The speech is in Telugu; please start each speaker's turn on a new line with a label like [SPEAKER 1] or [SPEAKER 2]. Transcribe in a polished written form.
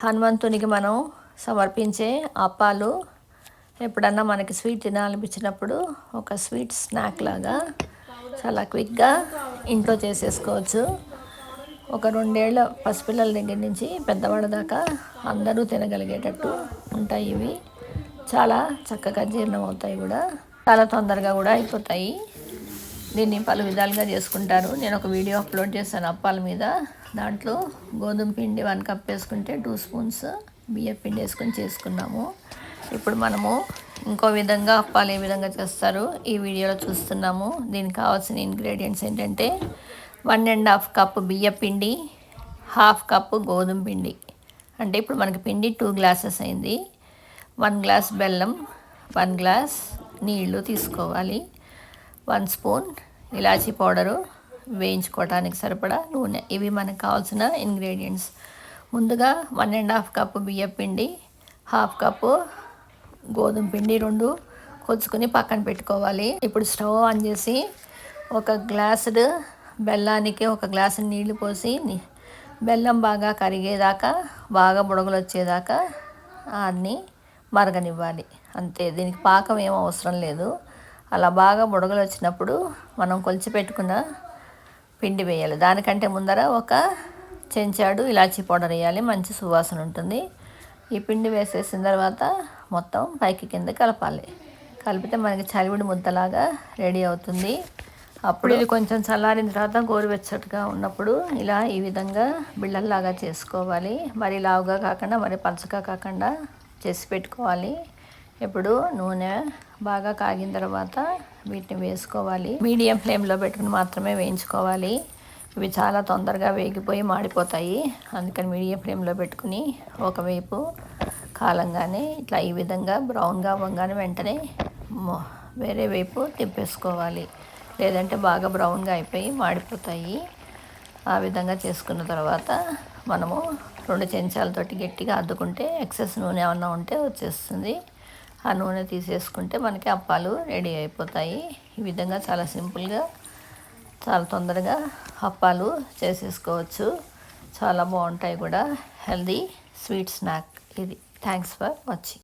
[SPEAKER 1] హనుమంతునికి మనం సమర్పించే అప్పాలు ఎప్పుడన్నా మనకి స్వీట్ తినాలనిపించినప్పుడు ఒక స్వీట్ స్నాక్ లాగా చాలా క్విక్గా ఇంట్లో చేసేసుకోవచ్చు. ఒక 2 ఏళ్ల పసిపిల్లల దగ్గర నుంచి పెద్దవాళ్ళ దాకా అందరూ తినగలిగేటట్టు ఉంటాయి. ఇవి చాలా చక్కగా జీర్ణం అవుతాయి కూడా, చాలా తొందరగా కూడా అయిపోతాయి. దీన్ని పలు విధాలుగా చేసుకుంటారు. నేను ఒక వీడియో అప్లోడ్ చేశాను అప్పాల మీద. దాంట్లో గోధుమ పిండి 1 కప్ వేసుకుంటే 2 స్పూన్స్ బియ్యం పిండి వేసుకొని చేసుకున్నాము. ఇప్పుడు మనము ఇంకో విధంగా అప్పాలు ఏ విధంగా చేస్తారో ఈ వీడియోలో చూస్తున్నాము. దీనికి కావాల్సిన ఇంగ్రీడియంట్స్ ఏంటంటే 1½ కప్ బియ్యం పిండి, 1/2 కప్ గోధుమ పిండి. అంటే ఇప్పుడు మనకి పిండి 2 గ్లాసెస్ అయింది. 1 గ్లాస్ బెల్లం, 1 గ్లాస్ నీళ్లు తీసుకోవాలి. 1 స్పూన్ ఇలాచీ పౌడరు, వేయించుకోవడానికి సరిపడా నూనె. ఇవి మనకు కావాల్సిన ఇంగ్రీడియంట్స్. ముందుగా 1½ కప్పు బియ్యం పిండి, 1/2 కప్పు గోధుమ పిండి 2 కొలుచుకొని పక్కన పెట్టుకోవాలి. ఇప్పుడు స్టవ్ ఆన్ చేసి ఒక గ్లాసుడు బెల్లానికి 1 గ్లాసు నీళ్లు పోసి బెల్లం బాగా కరిగేదాకా, బాగా బుడగలు వచ్చేదాకా అన్నీ మరగనివ్వాలి. అంతే, దీనికి పాకం ఏం అవసరం లేదు. అలా బాగా బుడగలు వచ్చినప్పుడు మనం కొలిచి పెట్టుకున్న పిండి వేయాలి. దానికంటే ముందర 1 చెంచాడు ఇలాచీ పౌడర్ వేయాలి, మంచి సువాసన ఉంటుంది. ఈ పిండి వేసేసిన తర్వాత మొత్తం పైకి కింద కలపాలి. కలిపితే మనకి చలివిడి ముద్దలాగా రెడీ అవుతుంది. అప్పుడు ఇది కొంచెం చల్లారిన తర్వాత గోరువెచ్చగా ఉన్నప్పుడు ఇలా ఈ విధంగా బిళ్ళల్లాగా చేసుకోవాలి. మరి లావుగా కాకుండా మరి పలచగా కాకుండా చేసి పెట్టుకోవాలి. ఇప్పుడు నూనె బాగా కాగిన తర్వాత వీటిని వేసుకోవాలి. మీడియం ఫ్లేమ్లో పెట్టుకుని మాత్రమే వేయించుకోవాలి. ఇవి చాలా తొందరగా వేగిపోయి మాడిపోతాయి. అందుకని మీడియం ఫ్లేమ్లో పెట్టుకుని ఒకవైపు కాలంగానే ఇట్లా ఈ విధంగా బ్రౌన్గా అవ్వగానే వెంటనే వేరే వైపు తిప్పేసుకోవాలి. లేదంటే బాగా బ్రౌన్గా అయిపోయి మాడిపోతాయి. ఆ విధంగా చేసుకున్న తర్వాత మనము 2 చెంచాలతోటి గట్టిగా అద్దుకుంటే ఎక్సెస్ నూనె ఏమన్నా ఉంటే వచ్చేస్తుంది. ఆ నూనె తీసేసుకుంటే మనకి అప్పాలు రెడీ అయిపోతాయి. ఈ విధంగా చాలా సింపుల్గా, చాలా తొందరగా అప్పాలు చేసేసుకోవచ్చు. చాలా బాగుంటాయి కూడా. హెల్దీ స్వీట్ స్నాక్ ఇది. Thanks for watching.